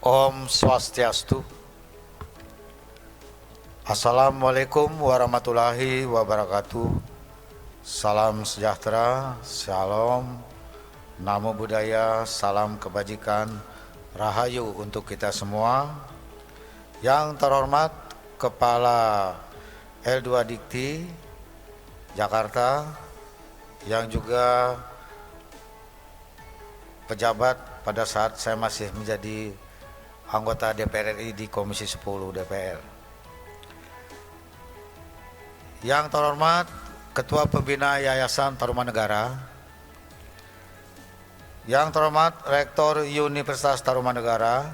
Om Swastiastu. Assalamualaikum warahmatullahi wabarakatuh. Salam sejahtera, shalom, namo buddhaya, salam kebajikan, rahayu untuk kita semua. Yang terhormat Kepala L2 Dikti Jakarta, yang juga pejabat pada saat saya masih menjadi anggota DPR RI di Komisi 10 DPR. Yang terhormat Ketua Pembina Yayasan Tarumanegara, yang terhormat Rektor Universitas Tarumanegara,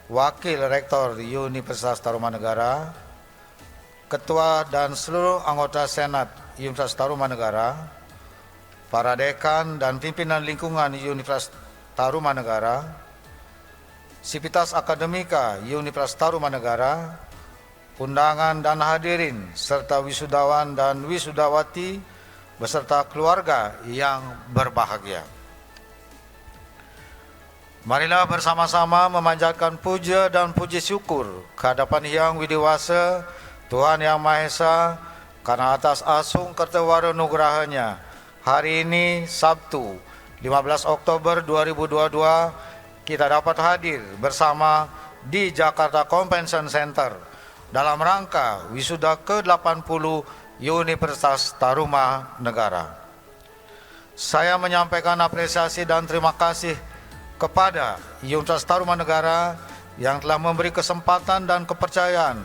Wakil Rektor Universitas Tarumanegara, Ketua dan seluruh anggota Senat Universitas Tarumanegara, para dekan dan pimpinan lingkungan Universitas Tarumanegara, Sivitas Akademika Universitas Tarumanegara, undangan dan hadirin, serta wisudawan dan wisudawati beserta keluarga yang berbahagia. Marilah bersama-sama memanjatkan puja dan puji syukur kehadapan Hyang Widiwasa, Tuhan Yang Maha Esa, karena atas asung kertewara nugrahanya, hari ini Sabtu 15 Oktober 2022 kita dapat hadir bersama di Jakarta Convention Center dalam rangka wisuda ke-80 Universitas Tarumanegara. Saya menyampaikan apresiasi dan terima kasih kepada Universitas Tarumanegara yang telah memberi kesempatan dan kepercayaan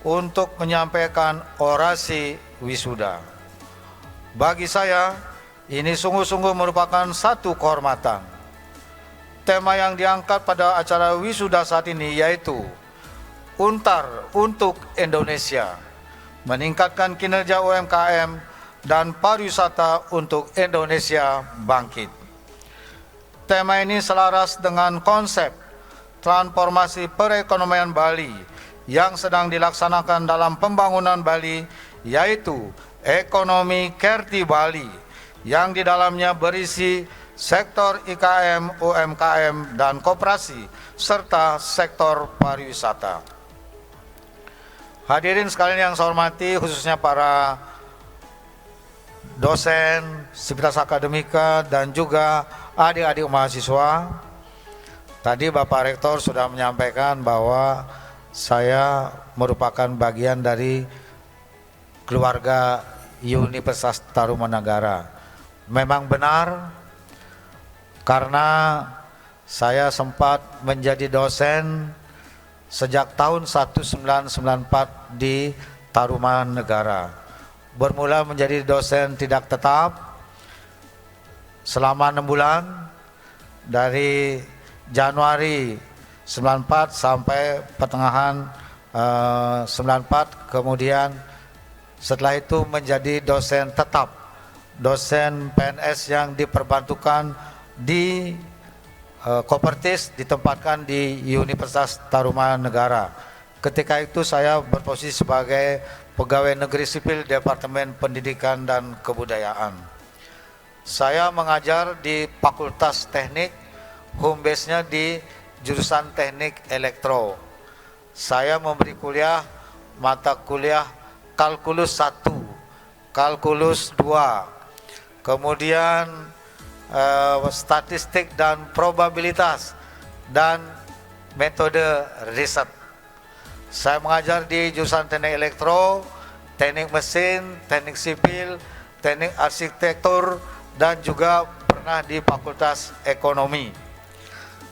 untuk menyampaikan orasi wisuda. Bagi saya, ini sungguh-sungguh merupakan satu kehormatan. Tema yang diangkat pada acara wisuda saat ini yaitu Untar untuk Indonesia, meningkatkan kinerja UMKM dan pariwisata untuk Indonesia bangkit. Tema ini selaras dengan konsep transformasi perekonomian Bali yang sedang dilaksanakan dalam pembangunan Bali, yaitu Ekonomi Kerti Bali, yang di dalamnya berisi sektor IKM, UMKM, dan koperasi, serta sektor pariwisata. Hadirin sekalian yang saya hormati, khususnya para dosen, sivitas akademika, dan juga adik-adik mahasiswa. Tadi Bapak Rektor sudah menyampaikan bahwa saya merupakan bagian dari keluarga Universitas Tarumanegara. Memang benar, karena saya sempat menjadi dosen sejak tahun 1994 di Tarumanegara. Bermula menjadi dosen tidak tetap selama 6 bulan, dari Januari 94 sampai pertengahan 94, kemudian setelah itu menjadi dosen tetap, dosen PNS yang diperbantukan di Kopertis, ditempatkan di Universitas Tarumanegara. Ketika itu saya berposisi sebagai pegawai negeri sipil Departemen Pendidikan dan Kebudayaan. Saya mengajar di Fakultas Teknik, home base-nya di jurusan Teknik Elektro. Saya memberi kuliah mata kuliah Kalkulus 1, Kalkulus 2, kemudian statistik dan probabilitas, dan metode riset. Saya mengajar di jurusan Teknik Elektro, Teknik Mesin, Teknik Sipil, Teknik Arsitektur, dan juga pernah di Fakultas Ekonomi.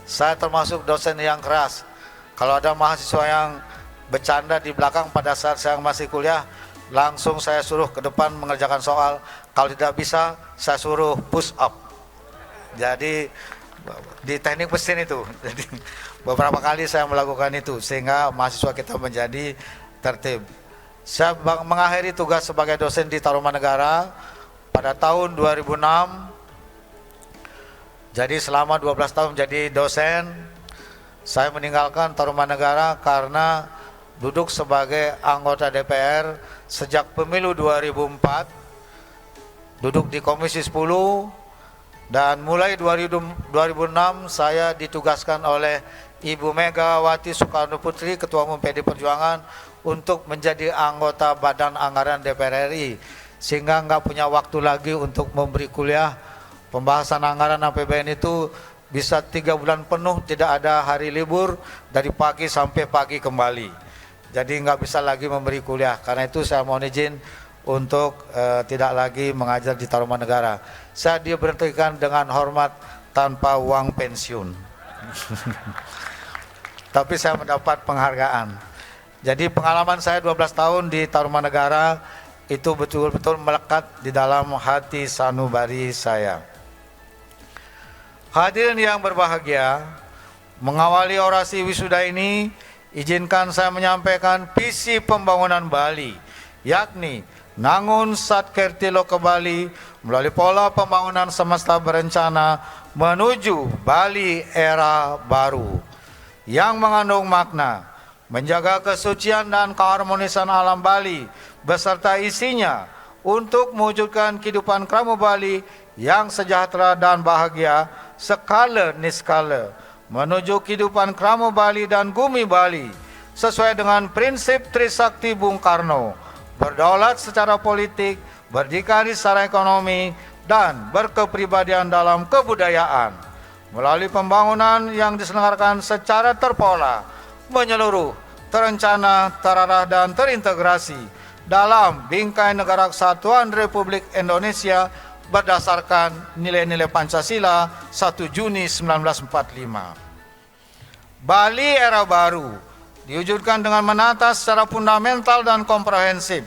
Saya termasuk dosen yang keras. Kalau ada mahasiswa yang bercanda di belakang pada saat saya masih kuliah, langsung saya suruh ke depan mengerjakan soal. Kalau tidak bisa, saya suruh push up. Jadi di teknik mesin itu, jadi beberapa kali saya melakukan itu sehingga mahasiswa kita menjadi tertib. Saya mengakhiri tugas sebagai dosen di Tarumanegara pada tahun 2006. Jadi selama 12 tahun menjadi dosen. Saya meninggalkan Tarumanegara karena duduk sebagai anggota DPR sejak pemilu 2004, duduk di Komisi 10, Dan mulai 2006 saya ditugaskan oleh Ibu Megawati Soekarno Putri, Ketua Umum PD Perjuangan, untuk menjadi anggota Badan Anggaran DPR RI, sehingga nggak punya waktu lagi untuk memberi kuliah. Pembahasan anggaran APBN itu bisa 3 bulan penuh, tidak ada hari libur, dari pagi sampai pagi kembali. Jadi nggak bisa lagi memberi kuliah. Karena itu saya mohon izin untuk tidak lagi mengajar di Tarumanegara. Saya diberhentikan dengan hormat tanpa uang pensiun. Tapi saya mendapat penghargaan. Jadi pengalaman saya 12 tahun di Tarumanegara itu betul-betul melekat di dalam hati sanubari saya. Hadirin yang berbahagia, mengawali orasi wisuda ini, izinkan saya menyampaikan visi pembangunan Bali, yakni Nangun Satkerti Loka Bali melalui pola pembangunan semesta berencana menuju Bali era baru, yang mengandung makna menjaga kesucian dan keharmonisan alam Bali beserta isinya untuk mewujudkan kehidupan keramu Bali yang sejahtera dan bahagia skala niskala, menuju kehidupan keramu Bali dan Gumi Bali sesuai dengan prinsip Trisakti Bung Karno, berdaulat secara politik, berdikari secara ekonomi, dan berkepribadian dalam kebudayaan, melalui pembangunan yang diselenggarakan secara terpola, menyeluruh, terencana, terarah, dan terintegrasi dalam bingkai Negara Kesatuan Republik Indonesia berdasarkan nilai-nilai Pancasila 1 Juni 1945. Bali era baru diwujudkan dengan menata secara fundamental dan komprehensif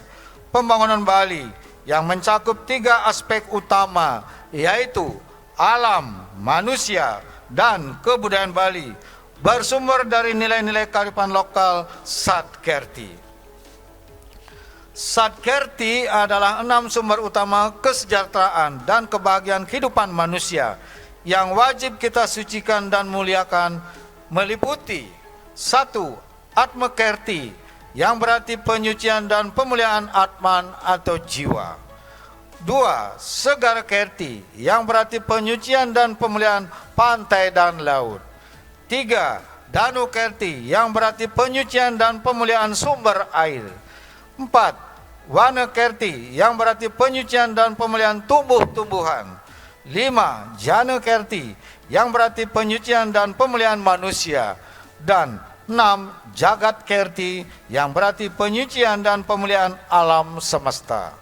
pembangunan Bali yang mencakup 3 aspek utama, yaitu alam, manusia, dan kebudayaan Bali, bersumber dari nilai-nilai kearifan lokal Satkerti. Satkerti adalah 6 sumber utama kesejahteraan dan kebahagiaan kehidupan manusia yang wajib kita sucikan dan muliakan, meliputi 1. Atmakerti, yang berarti penyucian dan pemuliaan Atman atau jiwa. 2. Segarakerti, yang berarti penyucian dan pemuliaan pantai dan laut. 3. Danukerti, yang berarti penyucian dan pemuliaan sumber air. 4. Wanakerti, yang berarti penyucian dan pemulihan tumbuh-tumbuhan. 5. Janakerti, yang berarti penyucian dan pemulihan manusia. Dan 6. Jagatkerti, yang berarti penyucian dan pemulihan alam semesta.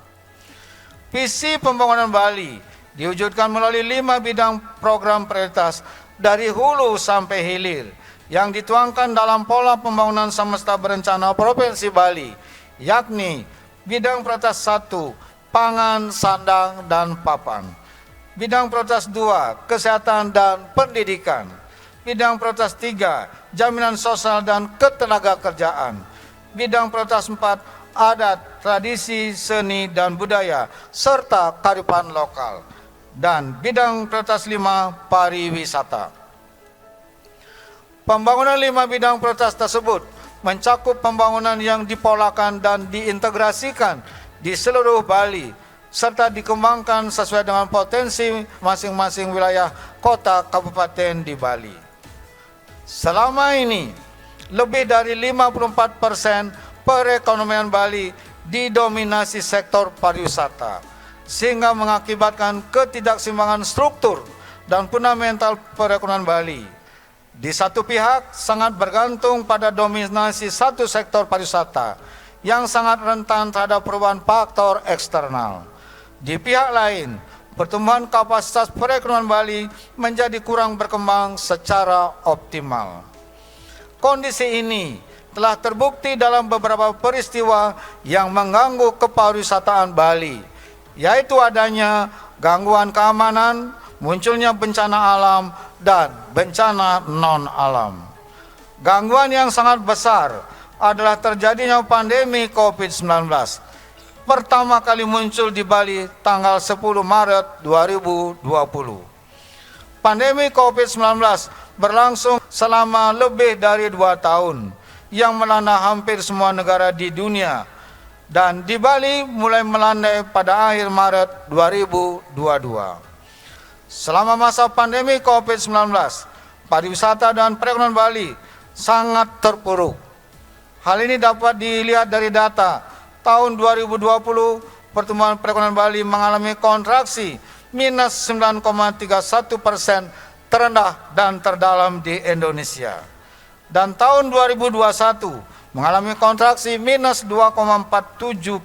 Visi pembangunan Bali diwujudkan melalui 5 bidang program prioritas dari hulu sampai hilir yang dituangkan dalam pola pembangunan semesta berencana Provinsi Bali, yakni bidang prioritas 1, pangan, sandang, dan papan. Bidang prioritas 2, kesehatan dan pendidikan. Bidang prioritas 3, jaminan sosial dan ketenagakerjaan. Bidang prioritas 4, adat, tradisi, seni, dan budaya, serta kearifan lokal. Dan bidang prioritas 5, pariwisata. Pembangunan 5 bidang prioritas tersebut mencakup pembangunan yang dipolakan dan diintegrasikan di seluruh Bali, serta dikembangkan sesuai dengan potensi masing-masing wilayah kota kabupaten di Bali. Selama ini, lebih dari 54% perekonomian Bali didominasi sektor pariwisata, sehingga mengakibatkan ketidakseimbangan struktur dan fundamental perekonomian Bali. Di satu pihak sangat bergantung pada dominasi satu sektor pariwisata yang sangat rentan terhadap perubahan faktor eksternal. Di pihak lain, pertumbuhan kapasitas perekonomian Bali menjadi kurang berkembang secara optimal. Kondisi ini telah terbukti dalam beberapa peristiwa yang mengganggu kepariwisataan Bali, yaitu adanya gangguan keamanan, munculnya bencana alam, dan bencana non-alam. Gangguan yang sangat besar adalah terjadinya pandemi COVID-19. Pertama kali muncul di Bali tanggal 10 Maret 2020. Pandemi COVID-19 berlangsung selama lebih dari 2 tahun, yang melanda hampir semua negara di dunia, dan di Bali mulai melandai pada akhir Maret 2022. Selama masa pandemi COVID-19, pariwisata dan perekonomian Bali sangat terpuruk. Hal ini dapat dilihat dari data tahun 2020, pertumbuhan perekonomian Bali mengalami kontraksi minus 9,31%, terendah dan terdalam di Indonesia. Dan tahun 2021 mengalami kontraksi minus 2,47%.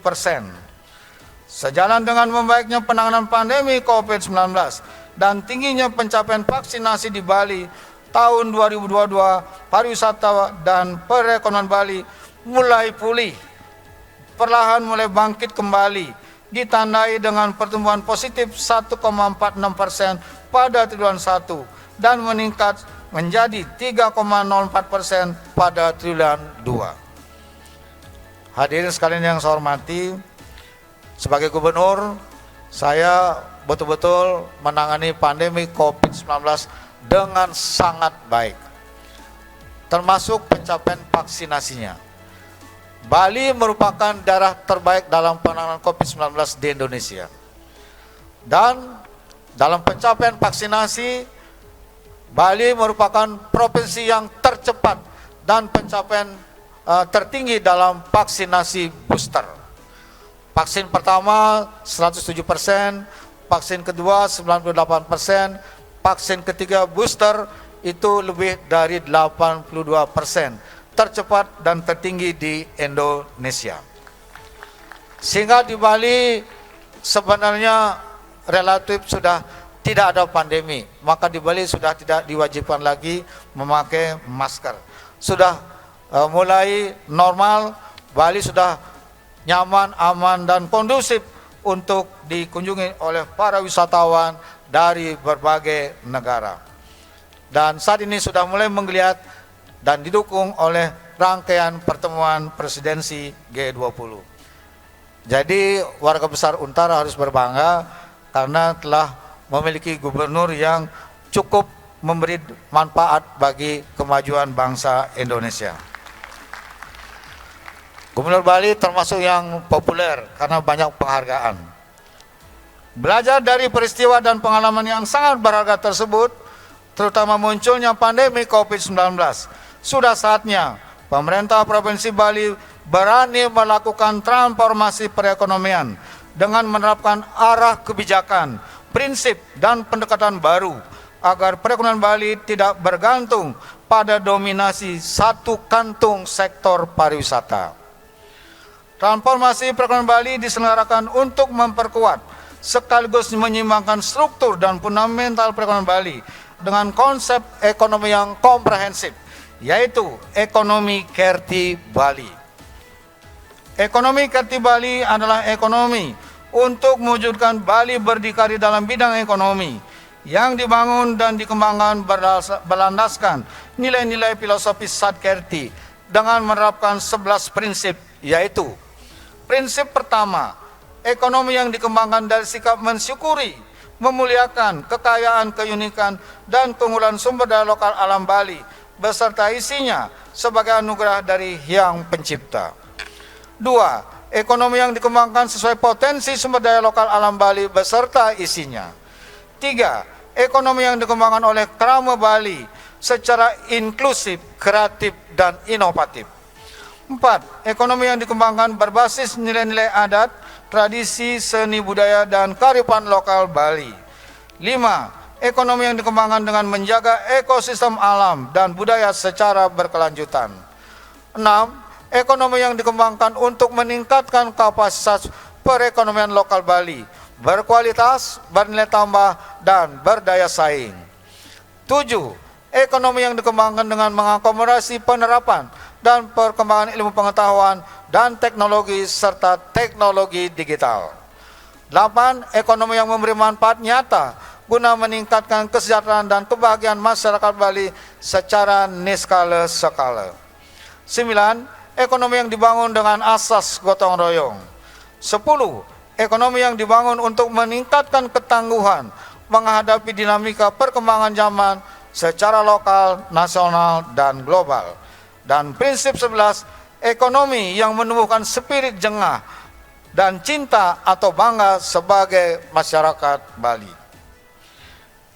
Sejalan dengan membaiknya penanganan pandemi COVID-19 dan tingginya pencapaian vaksinasi di Bali, tahun 2022 pariwisata dan perekonomian Bali mulai pulih, perlahan mulai bangkit kembali, ditandai dengan pertumbuhan positif 1,46% pada triwulan 1 dan meningkat menjadi 3,04% pada triwulan 2. Hadirin sekalian yang saya hormati, sebagai gubernur, saya betul-betul menangani pandemi COVID-19 dengan sangat baik, termasuk pencapaian vaksinasinya. Bali merupakan daerah terbaik dalam penanganan COVID-19 di Indonesia. Dan dalam pencapaian vaksinasi, Bali merupakan provinsi yang tercepat dan pencapaian tertinggi dalam vaksinasi booster. Vaksin pertama 107%, vaksin kedua 98%, vaksin ketiga booster itu lebih dari 82%, tercepat dan tertinggi di Indonesia. Sehingga di Bali sebenarnya relatif sudah tidak ada pandemi, maka di Bali sudah tidak diwajibkan lagi memakai masker. Sudah mulai normal, Bali sudah nyaman, aman, dan kondusif untuk dikunjungi oleh para wisatawan dari berbagai negara. Dan saat ini sudah mulai menggeliat dan didukung oleh rangkaian pertemuan presidensi G20. Jadi warga besar Untara harus berbangga karena telah memiliki gubernur yang cukup memberi manfaat bagi kemajuan bangsa Indonesia. Gubernur Bali termasuk yang populer karena banyak penghargaan. Belajar dari peristiwa dan pengalaman yang sangat berharga tersebut, terutama munculnya pandemi COVID-19, sudah saatnya pemerintah Provinsi Bali berani melakukan transformasi perekonomian dengan menerapkan arah kebijakan, prinsip, dan pendekatan baru agar perekonomian Bali tidak bergantung pada dominasi satu kantung sektor pariwisata. Transformasi perekonomian Bali diselenggarakan untuk memperkuat sekaligus menyeimbangkan struktur dan fundamental perekonomian Bali dengan konsep ekonomi yang komprehensif, yaitu ekonomi Kerti Bali. Ekonomi Kerti Bali adalah ekonomi untuk mewujudkan Bali berdikari dalam bidang ekonomi yang dibangun dan dikembangkan berlandaskan nilai-nilai filosofis Satkerti dengan menerapkan 11 prinsip, yaitu prinsip pertama, ekonomi yang dikembangkan dari sikap mensyukuri, memuliakan kekayaan, keunikan, dan keunggulan sumber daya lokal alam Bali beserta isinya sebagai anugerah dari Hyang Pencipta. 2. Ekonomi yang dikembangkan sesuai potensi sumber daya lokal alam Bali beserta isinya. 3. Ekonomi yang dikembangkan oleh Krama Bali secara inklusif, kreatif, dan inovatif. 4. Ekonomi yang dikembangkan berbasis nilai-nilai adat, tradisi, seni budaya, dan kearifan lokal Bali. 5. Ekonomi yang dikembangkan dengan menjaga ekosistem alam dan budaya secara berkelanjutan. 6. Ekonomi yang dikembangkan untuk meningkatkan kapasitas perekonomian lokal Bali, berkualitas, bernilai tambah, dan berdaya saing. 7. Ekonomi yang dikembangkan dengan mengakomodasi penerapan dan perkembangan ilmu pengetahuan dan teknologi serta teknologi digital. 8. Ekonomi yang memberi manfaat nyata guna meningkatkan kesejahteraan dan kebahagiaan masyarakat Bali secara niskala skala. 9. Ekonomi yang dibangun dengan asas gotong royong. 10. Ekonomi yang dibangun untuk meningkatkan ketangguhan menghadapi dinamika perkembangan zaman secara lokal, nasional, dan global. Dan prinsip 11, ekonomi yang menumbuhkan spirit jengah dan cinta atau bangga sebagai masyarakat Bali.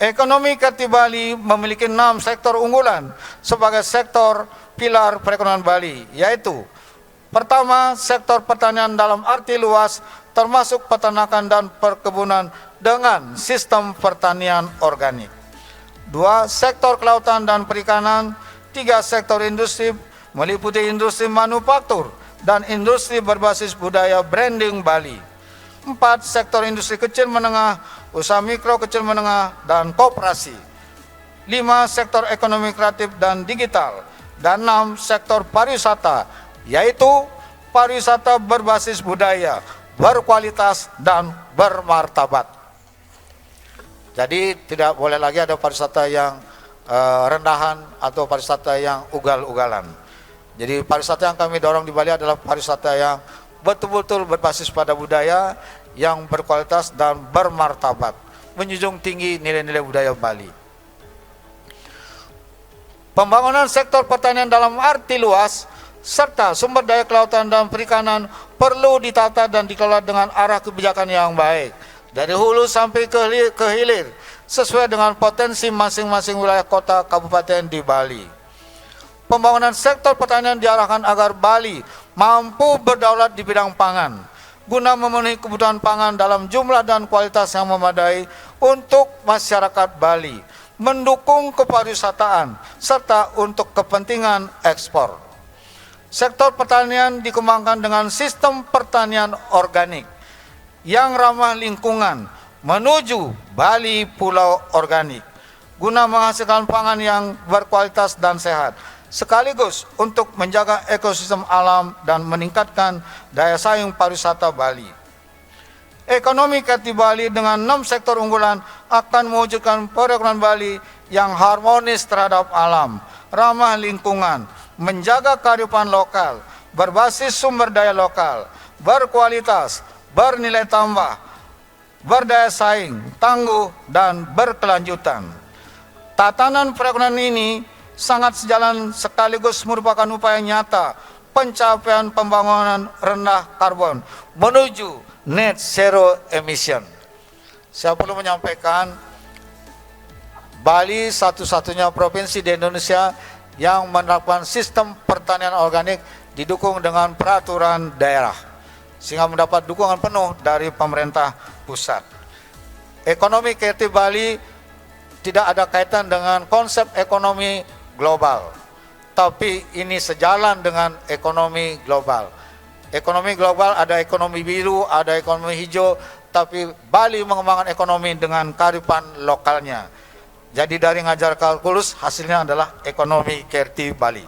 Ekonomi kreatif Bali memiliki 6 sektor unggulan sebagai sektor pilar perekonomian Bali, yaitu pertama, sektor pertanian dalam arti luas termasuk peternakan dan perkebunan dengan sistem pertanian organik. 2. Sektor kelautan dan perikanan. 3. Sektor industri meliputi industri manufaktur dan industri berbasis budaya branding Bali. 4. Sektor industri kecil menengah, usaha mikro kecil menengah, dan koperasi. 5. Sektor ekonomi kreatif dan digital. Dan 6. Sektor pariwisata, yaitu pariwisata berbasis budaya, berkualitas, dan bermartabat. Jadi tidak boleh lagi ada pariwisata yang rendahan atau pariwisata yang ugal-ugalan. Jadi pariwisata yang kami dorong di Bali adalah pariwisata yang betul-betul berbasis pada budaya, yang berkualitas dan bermartabat, menjunjung tinggi nilai-nilai budaya Bali. Pembangunan sektor pertanian dalam arti luas serta sumber daya kelautan dan perikanan perlu ditata dan dikelola dengan arah kebijakan yang baik dari hulu sampai ke hilir sesuai dengan potensi masing-masing wilayah kota kabupaten di Bali. Pembangunan sektor pertanian diarahkan agar Bali mampu berdaulat di bidang pangan guna memenuhi kebutuhan pangan dalam jumlah dan kualitas yang memadai untuk masyarakat Bali, mendukung kepariwisataan serta untuk kepentingan ekspor. Sektor pertanian dikembangkan dengan sistem pertanian organik yang ramah lingkungan menuju Bali Pulau Organik guna menghasilkan pangan yang berkualitas dan sehat, sekaligus untuk menjaga ekosistem alam dan meningkatkan daya saing pariwisata Bali. Ekonomi kreatif Bali dengan 6 sektor unggulan akan mewujudkan perekonomian Bali yang harmonis terhadap alam, ramah lingkungan, menjaga kearifan lokal, berbasis sumber daya lokal, berkualitas, bernilai tambah, berdaya saing, tangguh, dan berkelanjutan. Tatanan perekonomian ini sangat sejalan sekaligus merupakan upaya nyata pencapaian pembangunan rendah karbon menuju net zero emission. Saya perlu menyampaikan, Bali satu-satunya provinsi di Indonesia yang menerapkan sistem pertanian organik didukung dengan peraturan daerah, sehingga mendapat dukungan penuh dari pemerintah pusat. Ekonomi kreatif Bali tidak ada kaitan dengan konsep ekonomi global, tapi ini sejalan dengan ekonomi global. Ekonomi global ada ekonomi biru, ada ekonomi hijau, tapi Bali mengembangkan ekonomi dengan kearifan lokalnya. Jadi dari ngajar kalkulus hasilnya adalah ekonomi kreatif Bali.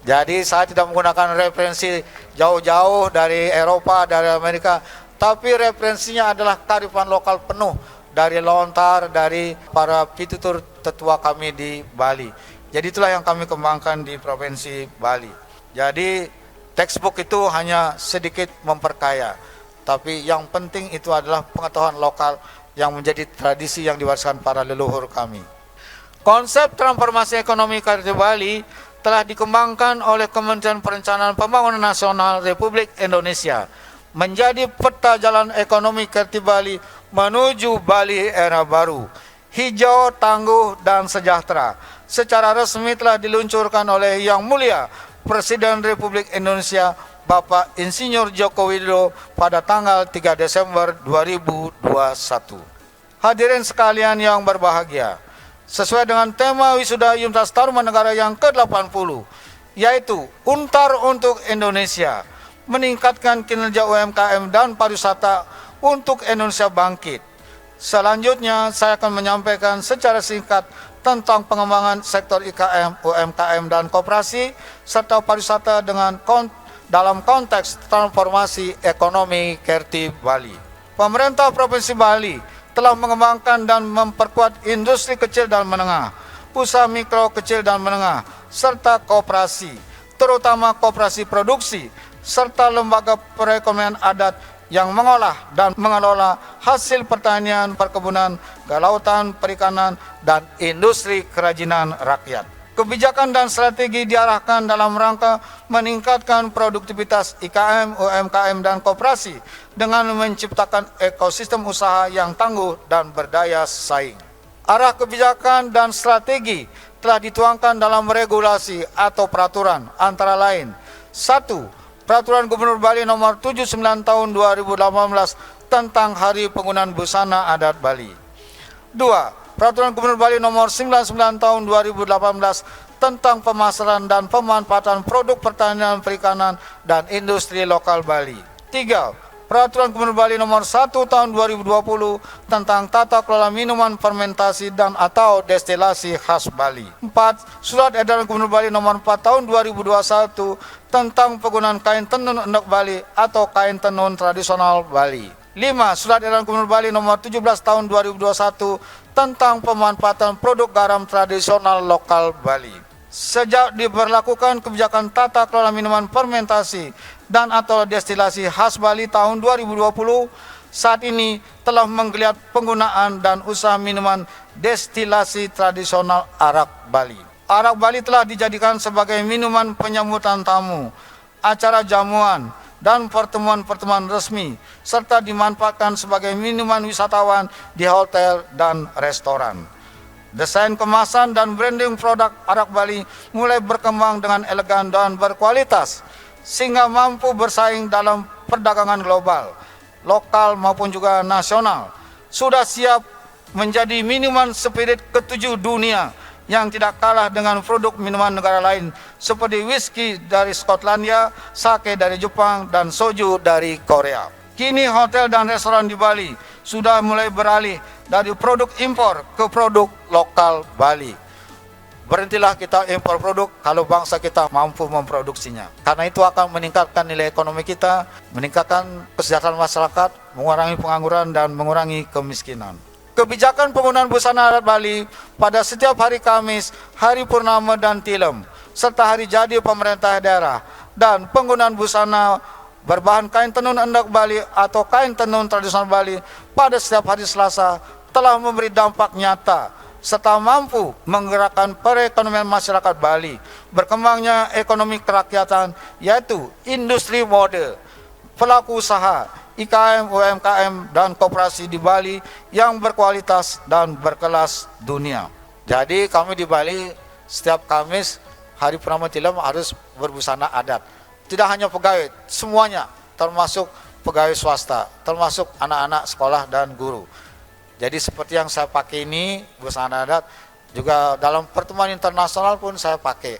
Jadi saya tidak menggunakan referensi jauh-jauh dari Eropa, dari Amerika, tapi referensinya adalah kearifan lokal penuh dari lontar, dari para pitutur tetua kami di Bali. Jadi itulah yang kami kembangkan di Provinsi Bali. Jadi textbook itu hanya sedikit memperkaya, tapi yang penting itu adalah pengetahuan lokal yang menjadi tradisi yang diwariskan para leluhur kami. Konsep transformasi ekonomi kreatif Bali telah dikembangkan oleh Kementerian Perencanaan Pembangunan Nasional Republik Indonesia menjadi peta jalan ekonomi kreatif Bali menuju Bali era baru, hijau, tangguh, dan sejahtera. Secara resmi telah diluncurkan oleh Yang Mulia Presiden Republik Indonesia Bapak Insinyur Joko Widodo pada tanggal 3 Desember 2021. Hadirin sekalian yang berbahagia, sesuai dengan tema wisuda Yuntas Tarumanegara yang ke-80, yaitu Untar untuk Indonesia, meningkatkan kinerja UMKM dan pariwisata untuk Indonesia bangkit. Selanjutnya saya akan menyampaikan secara singkat tentang pengembangan sektor IKM, UMKM, dan koperasi serta pariwisata dalam konteks transformasi ekonomi kreatif Bali. Pemerintah Provinsi Bali telah mengembangkan dan memperkuat industri kecil dan menengah, usaha mikro kecil dan menengah, serta koperasi, terutama koperasi produksi, serta lembaga perekonomian adat yang mengolah dan mengelola hasil pertanian, perkebunan, kelautan, perikanan, dan industri kerajinan rakyat. Kebijakan dan strategi diarahkan dalam rangka meningkatkan produktivitas IKM, UMKM, dan koperasi dengan menciptakan ekosistem usaha yang tangguh dan berdaya saing. Arah kebijakan dan strategi telah dituangkan dalam regulasi atau peraturan antara lain: 1. Peraturan Gubernur Bali Nomor 79 Tahun 2018 tentang Hari Penggunaan Busana Adat Bali. 2. Peraturan Gubernur Bali Nomor 99 Tahun 2018 tentang pemasaran dan pemanfaatan produk pertanian, perikanan, dan industri lokal Bali. 3. Peraturan Gubernur Bali Nomor 1 Tahun 2020 tentang tata kelola minuman fermentasi dan atau destilasi khas Bali. 4. Surat Edaran Gubernur Bali Nomor 4 Tahun 2021 tentang penggunaan kain tenun endek Bali atau kain tenun tradisional Bali. 5. Surat Edaran Gubernur Bali Nomor 17 Tahun 2021 tentang pemanfaatan produk garam tradisional lokal Bali. Sejak diberlakukan kebijakan tata kelola minuman fermentasi dan atau destilasi khas Bali tahun 2020, saat ini telah menggeliat penggunaan dan usaha minuman destilasi tradisional arak Bali. Arak Bali telah dijadikan sebagai minuman penyambutan tamu, acara jamuan, dan pertemuan-pertemuan resmi, serta dimanfaatkan sebagai minuman wisatawan di hotel dan restoran. Desain kemasan dan branding produk arak Bali mulai berkembang dengan elegan dan berkualitas, sehingga mampu bersaing dalam perdagangan global, lokal maupun juga nasional. Sudah siap menjadi minuman spirit ketujuh dunia yang tidak kalah dengan produk minuman negara lain seperti whisky dari Skotlandia, sake dari Jepang, dan soju dari Korea. Kini hotel dan restoran di Bali sudah mulai beralih dari produk impor ke produk lokal Bali. Berhentilah kita impor produk kalau bangsa kita mampu memproduksinya. Karena itu akan meningkatkan nilai ekonomi kita, meningkatkan kesejahteraan masyarakat, mengurangi pengangguran, dan mengurangi kemiskinan. Kebijakan penggunaan busana adat Bali pada setiap hari Kamis, hari purnama dan tilem, serta hari jadi pemerintah daerah, dan penggunaan busana berbahan kain tenun endek Bali atau kain tenun tradisional Bali pada setiap hari Selasa telah memberi dampak nyata serta mampu menggerakkan perekonomian masyarakat Bali. Berkembangnya ekonomi kerakyatan yaitu industri mode, pelaku usaha, IKM, UMKM, dan koperasi di Bali yang berkualitas dan berkelas dunia. Jadi kami di Bali setiap Kamis hari purnama tilem harus berbusana adat. Tidak hanya pegawai, semuanya, termasuk pegawai swasta, termasuk anak-anak sekolah dan guru. Jadi seperti yang saya pakai ini, busana adat, juga dalam pertemuan internasional pun saya pakai.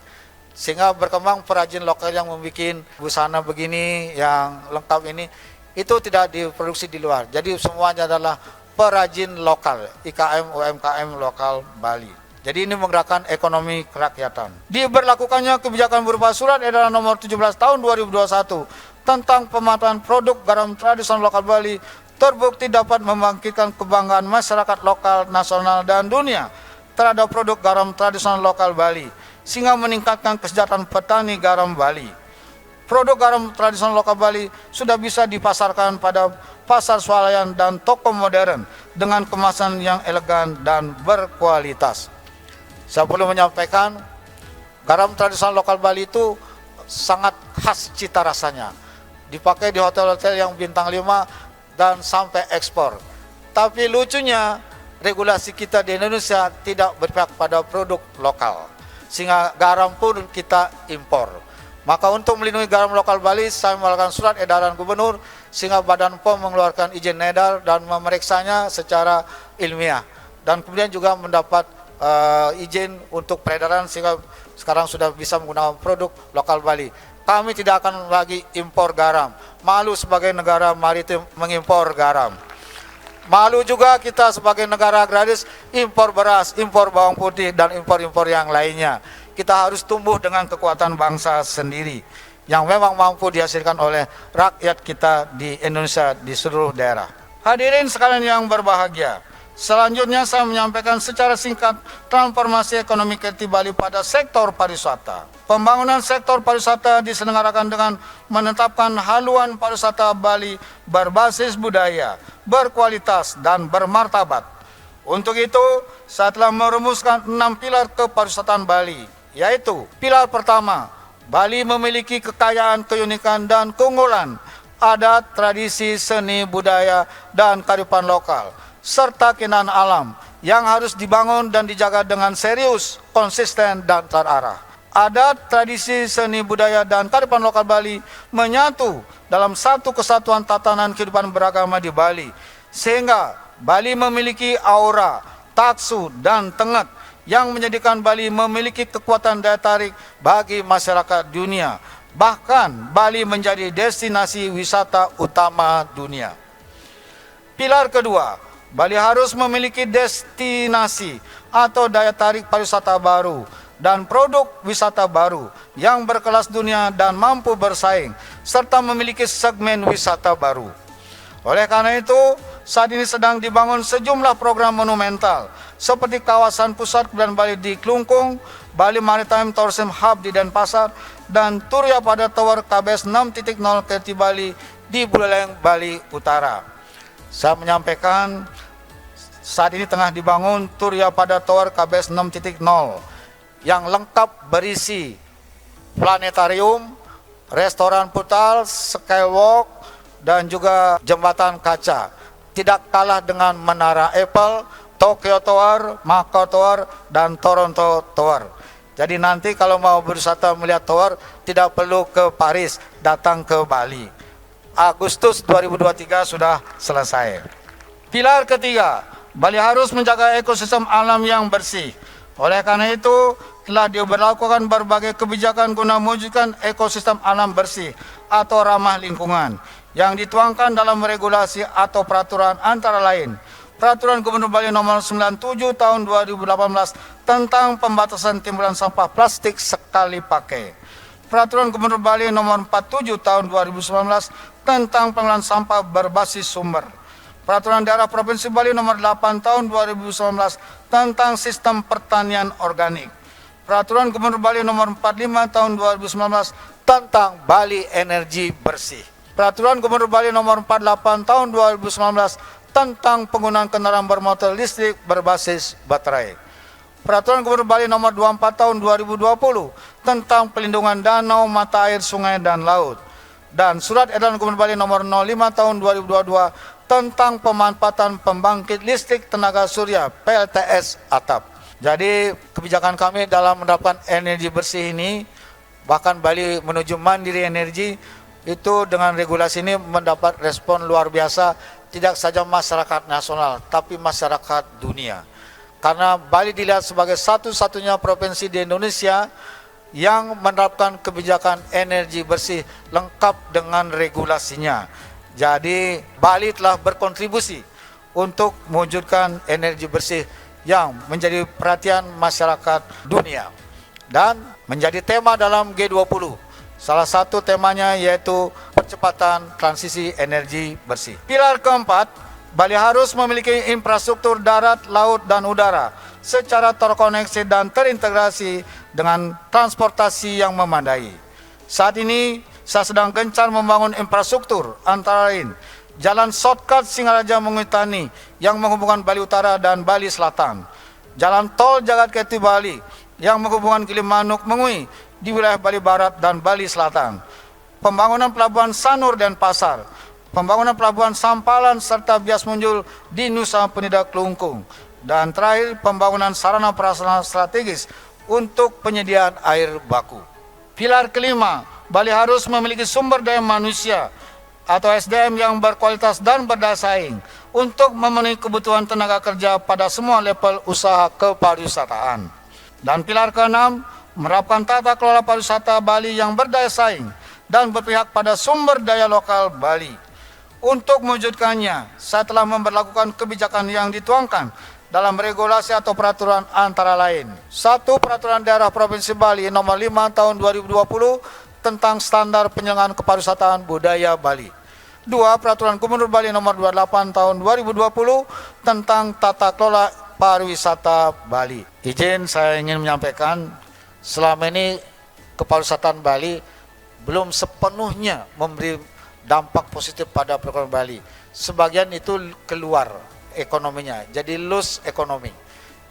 Sehingga berkembang perajin lokal yang membuat busana begini, yang lengkap ini, itu tidak diproduksi di luar. Jadi semuanya adalah perajin lokal, IKM, UMKM lokal Bali. Jadi ini menggerakkan ekonomi kerakyatan. Diberlakukannya kebijakan berupa Surat Edaran Nomor 17 Tahun 2021 tentang pemanfaatan produk garam tradisional lokal Bali terbukti dapat membangkitkan kebanggaan masyarakat lokal, nasional, dan dunia terhadap produk garam tradisional lokal Bali, sehingga meningkatkan kesejahteraan petani garam Bali. Produk garam tradisional lokal Bali sudah bisa dipasarkan pada pasar swalayan dan toko modern dengan kemasan yang elegan dan berkualitas. Saya perlu menyampaikan, garam tradisional lokal Bali itu sangat khas cita rasanya. Dipakai di hotel-hotel yang bintang 5 dan sampai ekspor. Tapi lucunya, regulasi kita di Indonesia tidak berpihak pada produk lokal, sehingga garam pun kita impor. Maka untuk melindungi garam lokal Bali, saya melakukan surat edaran gubernur sehingga Badan POM mengeluarkan izin edar dan memeriksanya secara ilmiah. Dan kemudian juga mendapat izin untuk peredaran sehingga sekarang sudah bisa menggunakan produk lokal Bali. Kami tidak akan lagi impor garam. Malu sebagai negara maritim mengimpor garam. Malu juga kita sebagai negara agraris impor beras, impor bawang putih, dan impor-impor yang lainnya. Kita harus tumbuh dengan kekuatan bangsa sendiri yang memang mampu dihasilkan oleh rakyat kita di Indonesia di seluruh daerah. Hadirin sekalian yang berbahagia, selanjutnya saya menyampaikan secara singkat transformasi ekonomi kreatif Bali pada sektor pariwisata. Pembangunan sektor pariwisata diselenggarakan dengan menetapkan haluan pariwisata Bali berbasis budaya, berkualitas, dan bermartabat. Untuk itu, saya telah merumuskan 6 pilar kepariwisataan Bali, yaitu pilar pertama, Bali memiliki kekayaan, keunikan, dan keunggulan adat, tradisi, seni, budaya, dan kearifan lokal, serta keindahan alam yang harus dibangun dan dijaga dengan serius, konsisten, dan terarah. Adat, tradisi, seni, budaya, dan kearifan lokal Bali menyatu dalam satu kesatuan tatanan kehidupan beragama di Bali, sehingga Bali memiliki aura, taksu, dan tenget yang menjadikan Bali memiliki kekuatan daya tarik bagi masyarakat dunia. Bahkan Bali menjadi destinasi wisata utama dunia. Pilar kedua, Bali harus memiliki destinasi atau daya tarik pariwisata baru dan produk wisata baru yang berkelas dunia dan mampu bersaing, serta memiliki segmen wisata baru. Oleh karena itu, saat ini sedang dibangun sejumlah program monumental seperti kawasan pusat kebudayaan Bali di Klungkung, Bali Maritime Tourism Hub di Denpasar, dan Turya pada Tower KBS 6.0 Kerti Bali di Buleleng, Bali Utara. Saya menyampaikan saat ini tengah dibangun Turya pada Tower KBS 6.0 yang lengkap berisi planetarium, restoran putal, skywalk, dan juga jembatan kaca. Tidak kalah dengan Menara Eiffel, Tokyo Tower, Macau Tower, dan Toronto Tower. Jadi nanti kalau mau berwisata melihat tower, tidak perlu ke Paris, datang ke Bali. Agustus 2023 sudah selesai. Pilar ketiga, Bali harus menjaga ekosistem alam yang bersih. Oleh karena itu, telah diberlakukan berbagai kebijakan guna mewujudkan ekosistem alam bersih atau ramah lingkungan yang dituangkan dalam regulasi atau peraturan antara lain Peraturan Gubernur Bali Nomor 97 Tahun 2018 tentang pembatasan timbulan sampah plastik sekali pakai. Peraturan Gubernur Bali Nomor 47 Tahun 2019 tentang pengelolaan sampah berbasis sumber. Peraturan Daerah Provinsi Bali Nomor 8 Tahun 2019 tentang sistem pertanian organik. Peraturan Gubernur Bali Nomor 45 Tahun 2019 tentang Bali Energi Bersih. Peraturan Gubernur Bali Nomor 48 Tahun 2019 tentang penggunaan kendaraan bermotor listrik berbasis baterai. Peraturan Gubernur Bali Nomor 24 Tahun 2020 tentang pelindungan danau, mata air, sungai, dan laut. Dan Surat Edaran Gubernur Bali Nomor 05 Tahun 2022 tentang pemanfaatan pembangkit listrik tenaga surya PLTS atap. Jadi kebijakan kami dalam menerapkan energi bersih ini, bahkan Bali menuju mandiri energi, itu dengan regulasi ini mendapat respon luar biasa, tidak saja masyarakat nasional, tapi masyarakat dunia. Karena Bali dilihat sebagai satu-satunya provinsi di Indonesia yang menerapkan kebijakan energi bersih lengkap dengan regulasinya. Jadi Bali telah berkontribusi untuk mewujudkan energi bersih yang menjadi perhatian masyarakat dunia dan menjadi tema dalam G20. Salah satu temanya yaitu percepatan transisi energi bersih. Pilar keempat, Bali harus memiliki infrastruktur darat, laut, dan udara secara terkoneksi dan terintegrasi dengan transportasi yang memadai. Saat ini, saya sedang gencar membangun infrastruktur antara lain Jalan Shortcut Singaraja Mengutani yang menghubungkan Bali Utara dan Bali Selatan, Jalan Tol Jagat Kerti Bali yang menghubungkan Gilimanuk Mengui di wilayah Bali Barat dan Bali Selatan, pembangunan Pelabuhan Sanur dan Pasar, pembangunan Pelabuhan Sampalan serta Bias Munjul di Nusa Penida Klungkung, dan terakhir pembangunan sarana prasarana strategis untuk penyediaan air baku. Pilar kelima, Bali harus memiliki sumber daya manusia atau SDM yang berkualitas dan berdaya saing untuk memenuhi kebutuhan tenaga kerja pada semua level usaha kepariwisataan. Dan pilar keenam, menerapkan tata kelola pariwisata Bali yang berdaya saing dan berpihak pada sumber daya lokal Bali. Untuk mewujudkannya, saya telah memberlakukan kebijakan yang dituangkan dalam regulasi atau peraturan antara lain. 1. Peraturan Daerah Provinsi Bali Nomor 5 Tahun 2020 tentang standar penyelenggaraan kepariwisataan budaya Bali. 2. Peraturan Gubernur Bali Nomor 28 Tahun 2020 tentang tata kelola pariwisata Bali. Izin saya ingin menyampaikan, selama ini kepariwisataan Bali belum sepenuhnya memberi dampak positif pada perekonomian Bali. Sebagian itu keluar ekonominya, jadi loss ekonomi.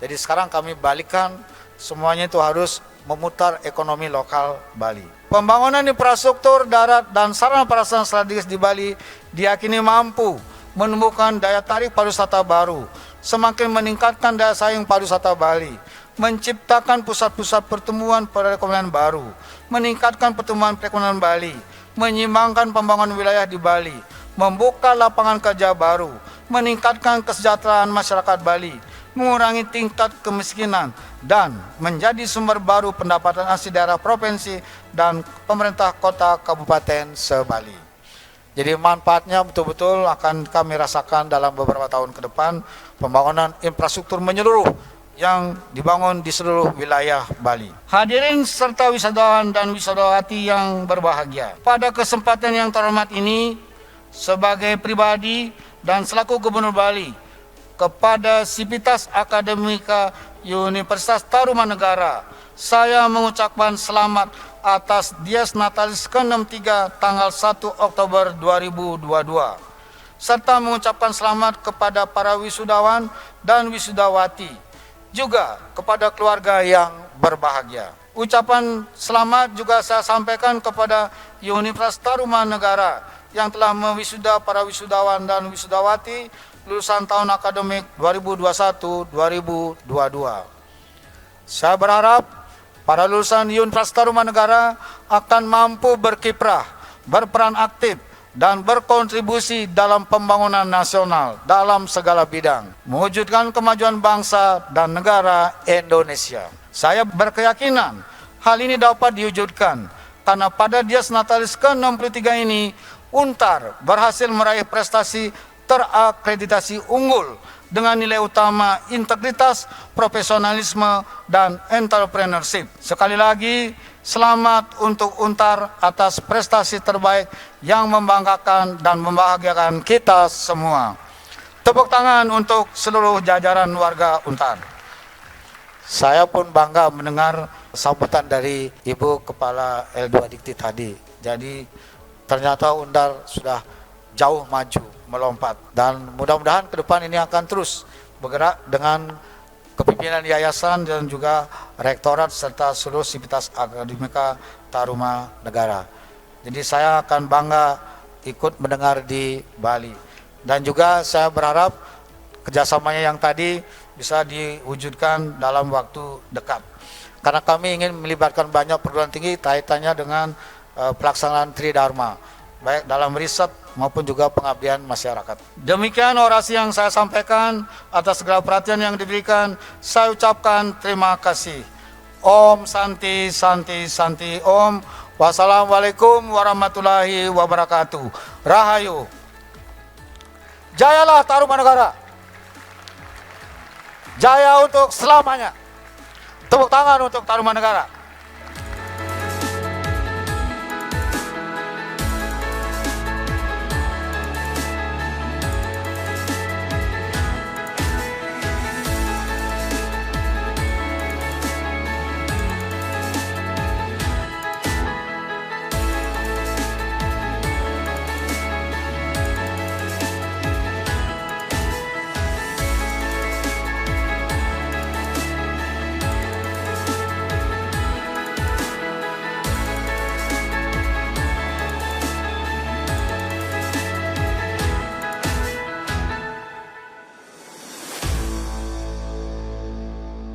Jadi sekarang kami balikan semuanya itu harus memutar ekonomi lokal Bali. Pembangunan infrastruktur darat dan sarana prasarana strategis di Bali diyakini mampu menumbuhkan daya tarik pariwisata baru, semakin meningkatkan daya saing pariwisata Bali, menciptakan pusat-pusat pertemuan perekonomian baru, meningkatkan pertumbuhan perekonomian Bali, menyimbangkan pembangunan wilayah di Bali, membuka lapangan kerja baru, meningkatkan kesejahteraan masyarakat Bali, mengurangi tingkat kemiskinan, dan menjadi sumber baru pendapatan asli daerah provinsi dan pemerintah kota kabupaten se-Bali. Jadi manfaatnya betul-betul akan kami rasakan dalam beberapa tahun ke depan, pembangunan infrastruktur menyeluruh yang dibangun di seluruh wilayah Bali. Hadirin serta wisatawan dan wisatawati yang berbahagia, pada kesempatan yang terhormat ini, sebagai pribadi dan selaku Gubernur Bali, kepada Sivitas Akademika Universitas Tarumanegara, saya mengucapkan selamat atas Dies Natalis ke-63 tanggal 1 Oktober 2022, serta mengucapkan selamat kepada para wisudawan dan wisudawati, juga kepada keluarga yang berbahagia. Ucapan selamat juga saya sampaikan kepada Universitas Tarumanegara yang telah mewisuda para wisudawan dan wisudawati lulusan tahun akademik 2021-2022. Saya berharap para lulusan Universitas Tarumanegara akan mampu berkiprah, berperan aktif, dan berkontribusi dalam pembangunan nasional dalam segala bidang, mewujudkan kemajuan bangsa dan negara Indonesia. Saya berkeyakinan hal ini dapat diwujudkan karena pada Dies Natalis ke-63 ini, UNTAR berhasil meraih prestasi terakreditasi unggul dengan nilai utama integritas, profesionalisme, dan entrepreneurship. Sekali lagi, selamat untuk UNTAR atas prestasi terbaik yang membanggakan dan membahagiakan kita semua. Tepuk tangan untuk seluruh jajaran warga UNTAR. Saya pun bangga mendengar sambutan dari Ibu Kepala L2 Dikti tadi. Jadi ternyata UNTAR sudah jauh maju, melompat, dan mudah-mudahan ke depan ini akan terus bergerak dengan kepimpinan yayasan dan juga rektorat serta seluruh Sivitas Akademika Tarumanegara. Jadi saya akan bangga ikut mendengar di Bali, dan juga saya berharap kerjasamanya yang tadi bisa diwujudkan dalam waktu dekat, karena kami ingin melibatkan banyak perguruan tinggi kaitannya dengan pelaksanaan Tridharma, baik dalam riset maupun juga pengabdian masyarakat. Demikian orasi yang saya sampaikan. Atas segala perhatian yang diberikan, saya ucapkan terima kasih. Om Santi Santi Santi Om. Wassalamualaikum warahmatullahi wabarakatuh. Rahayu. Jayalah Tarumanegara. Jaya untuk selamanya. Tepuk tangan untuk Tarumanegara.